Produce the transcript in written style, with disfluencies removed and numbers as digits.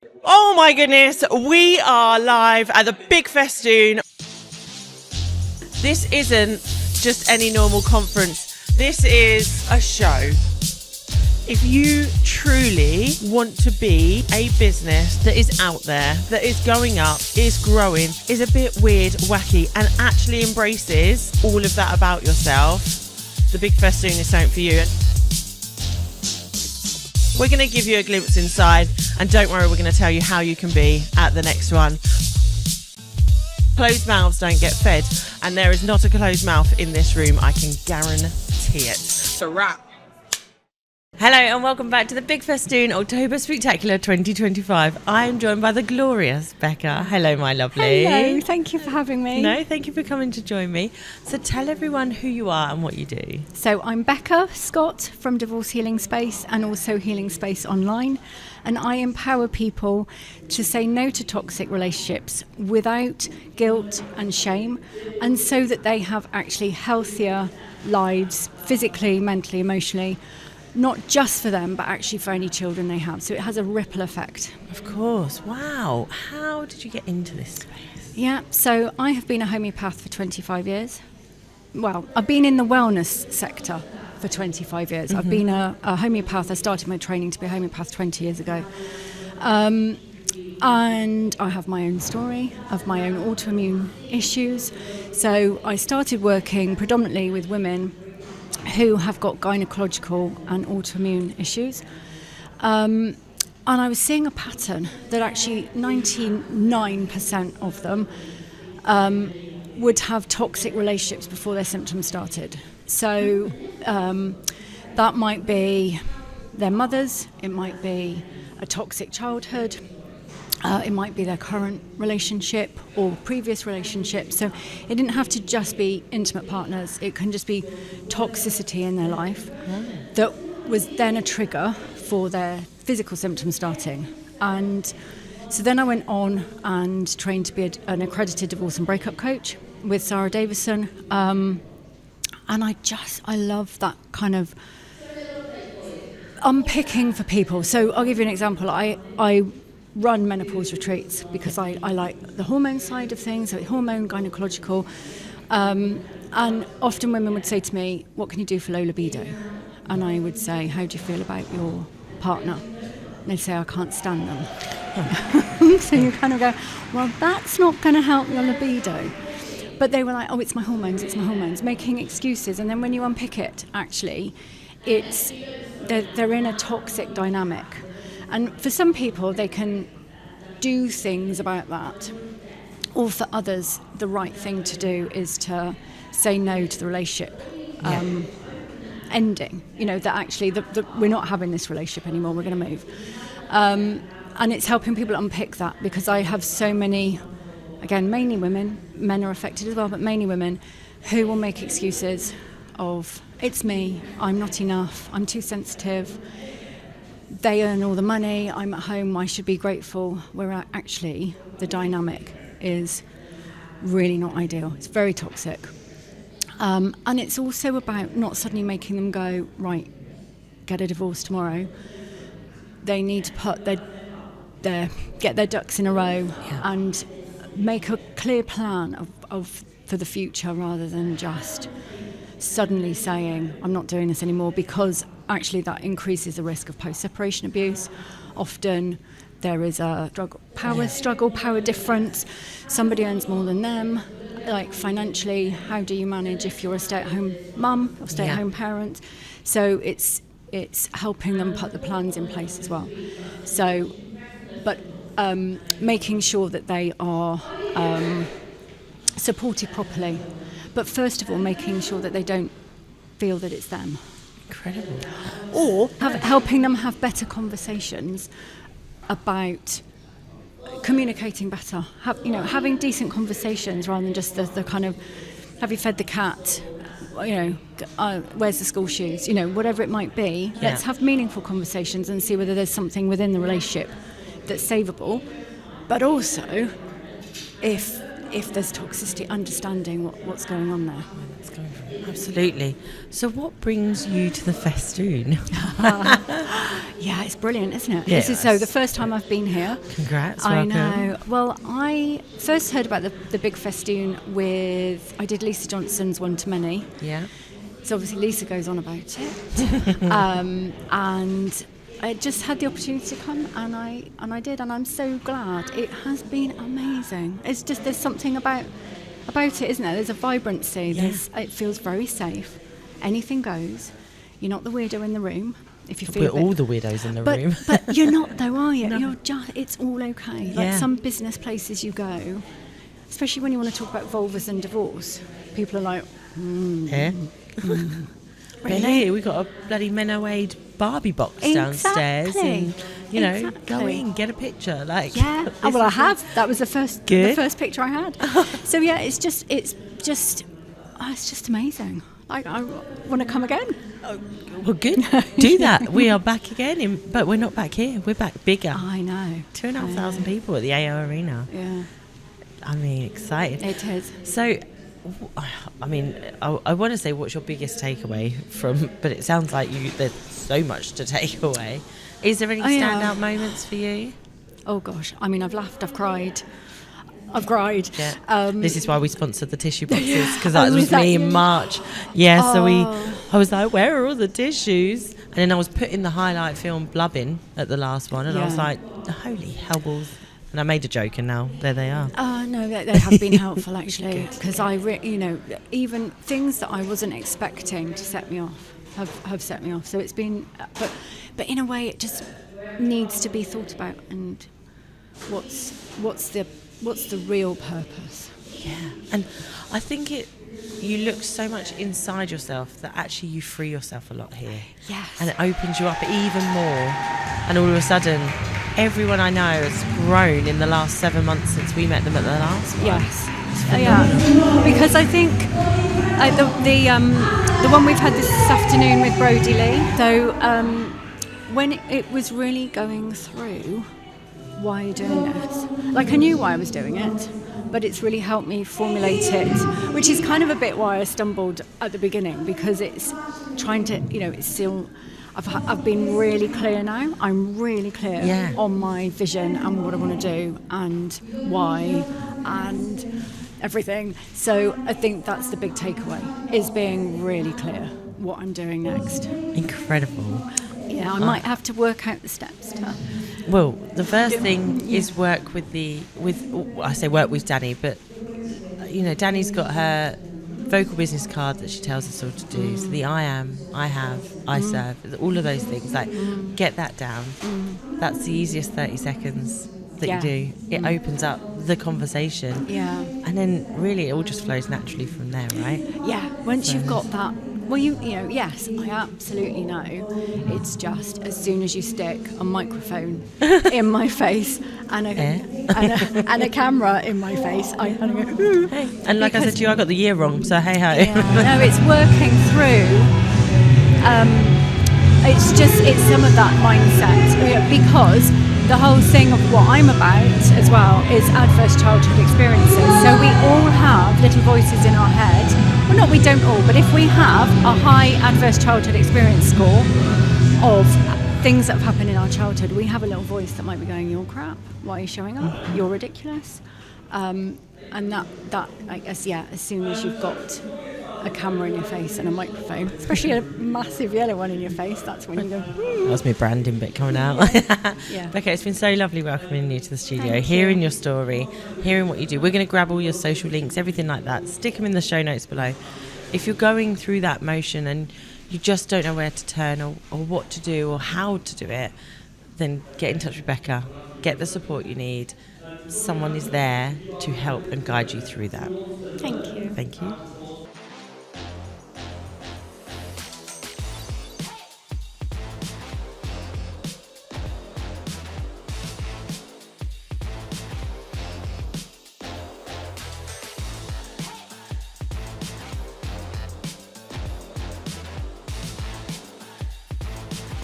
Oh my goodness, we are live at the Big Festoon. This isn't just any normal conference. This is a show. If you truly want to be a business that is out there, that is going up, is growing, is a bit weird, wacky, and actually embraces all of that about yourself, the Big Festoon is something for you. We're going to give you a glimpse inside, and don't worry, we're going to tell you how you can be at the next one. Closed mouths don't get fed, and there is not a closed mouth in this room, I can guarantee it. It's a wrap. Hello and welcome back to the Big Festoon October Spectacular 2025. I am joined by the glorious Becca. Hello, my lovely. Hello, thank you for having me. No, thank you for coming to join me. So tell everyone who you are and what you do. So I'm Becca Scott from Divorce Healing Space and also Healing Space Online, and I empower people to say no to toxic relationships without guilt and shame, and so that they have actually healthier lives physically, mentally, emotionally, not just for them, but actually for any children they have. So it has a ripple effect. Of course. Wow. How did you get into this space? Yeah, so I have been a homeopath for 25 years. Well, I've been in the wellness sector for 25 years. I've been a homeopath. I started my training to be a homeopath 20 years ago. And I have my own story of my own autoimmune issues. So I started working predominantly with women who have got gynecological and autoimmune issues. And I was seeing a pattern that actually 99% of them would have toxic relationships before their symptoms started. So that might be their mothers, it might be a toxic childhood, it might be their current relationship or previous relationship. So it didn't have to just be intimate partners. It can just be toxicity in their life that was then a trigger for their physical symptoms starting. And so then I went on and trained to be an accredited divorce and breakup coach with Sarah Davison. And I love that kind of unpicking for people. So I'll give you an example. I run menopause retreats because I like the hormone side of things, so hormone, gynecological, and often women would say to me, what can you do for low libido? And I would say, how do you feel about your partner? And they'd say, I can't stand them. So you kind of go, well, that's not going to help your libido. But they were like, oh, it's my hormones, making excuses. And then when you unpick it, actually, they're in a toxic dynamic. And for some people, they can do things about that. Or for others, the right thing to do is to say no to the relationship ending. You know, that actually we're not having this relationship anymore, we're going to move. And it's helping people unpick that, because I have so many, again, mainly women, men are affected as well, but mainly women, who will make excuses of, it's me, I'm not enough, I'm too sensitive. They earn all the money, I'm at home, I should be grateful, where actually the dynamic is really not ideal. It's very toxic. And it's also about not suddenly making them go, right, get a divorce tomorrow. They need to put get their ducks in a row and make a clear plan of for the future, rather than just suddenly saying, I'm not doing this anymore, because actually that increases the risk of post-separation abuse. Often there is a power difference. Somebody earns more than them. Like financially, how do you manage if you're a stay-at-home mum or stay-at-home parent? So it's helping them put the plans in place as well. So, but making sure that they are supported properly. But first of all, making sure that they don't feel that it's them. Incredible. Or helping them have better conversations about communicating better. Having decent conversations rather than just the kind of, have you fed the cat? Where's the school shoes? Whatever it might be. Yeah. Let's have meaningful conversations and see whether there's something within the relationship that's savable. But also, if there's toxicity, understanding what's going on there. Absolutely. So what brings you to the Festoon? Yeah, it's brilliant, isn't it? Yeah, This is so the first time I've been here. Congrats, I welcome. know. Well, I first heard about the Big Festoon I did Lisa Johnson's One to Many. Yeah. So obviously Lisa goes on about it. And I just had the opportunity to come, and I did, and I'm so glad. It has been amazing. It's just, there's something about it, isn't there? There's a vibrancy. Yeah. It feels very safe. Anything goes. You're not the weirdo in the room. If you feel We're all the weirdos in the room. But you're not though, are you? No. You're just, it's all okay. Yeah. Like some business places you go, especially when you want to talk about vulvas and divorce, people are like, Yeah. really? We got a bloody Menoaid Barbie box downstairs, and go in, get a picture. Like, Yeah. Oh, well, I have. That was the first picture I had. So yeah, it's just amazing. Like, I want to come again. Well, good. Do that. We are back again, but we're not back here. We're back bigger. I know. 2,500 people at the AO Arena. Yeah. I mean, excited. It is. So, I mean, I want to say what's your biggest takeaway from, but it sounds like there's so much to take away. Is there any standout moments for you? Oh gosh, I mean, I've laughed, I've cried. Yeah. This is why we sponsored the tissue boxes, because Oh, that was was that me in you? March. Yeah, so Oh. I was like, where are all the tissues? And then I was putting the highlight film blubbing at the last one, and I was Yeah. like, holy hell balls. And I made a joke, and now there they are. Oh no, they have been helpful actually, because even things that I wasn't expecting to set me off have set me off. So it's been, but in a way, it just needs to be thought about, and what's the real purpose? Yeah, and I think you look so much inside yourself that actually you free yourself a lot here. Yes. And it opens you up even more. And all of a sudden, everyone I know has grown in the last 7 months since we met them at the last one. Yes. Yeah. Because I think the one we've had this afternoon with Brodie Lee, though, when it was really going through, why are you doing this? Like, I knew why I was doing it, but it's really helped me formulate it, which is kind of a bit why I stumbled at the beginning, because it's trying to, it's still, I've been really clear now. I'm really clear on my vision and what I want to do and why and everything. So I think that's the big takeaway, is being really clear what I'm doing next. Incredible. Yeah, I might have to work out the steps to... Well, the first thing is work with I say work with Danny, but Danny's got her vocal business card that she tells us all to do. So the I am, I have, I serve, all of those things, like get that down. That's the easiest 30 seconds that you do. It opens up the conversation. Yeah. And then really it all just flows naturally from there, right? Yeah, once you've got that. Well, yes, I absolutely know. It's just as soon as you stick a microphone in my face and a camera in my face, I kind of go, ooh. Hey. And like I said to you, I got the year wrong, so hey ho. Yeah, no, it's working through. It's some of that mindset, because the whole thing of what I'm about as well is adverse childhood experiences. So we all have little voices in our head. Well, not we don't all, but if we have a high adverse childhood experience score of things that have happened in our childhood, we have a little voice that might be going, "You're crap. Why are you showing up? You're ridiculous." And that I guess, as soon as you've got a camera in your face and a microphone, especially a massive yellow one in your face, that's when you go, That's my branding bit coming out. Yeah. Okay, it's been so lovely welcoming you to the studio, Thank hearing you. your story, hearing what you do. We're going to grab all your social links, everything like that, stick them in the show notes below. If you're going through that motion and you just don't know where to turn or what to do or how to do it, then get in touch with Becca, get the support you need. Someone is there to help and guide you through that. Thank you. Thank you.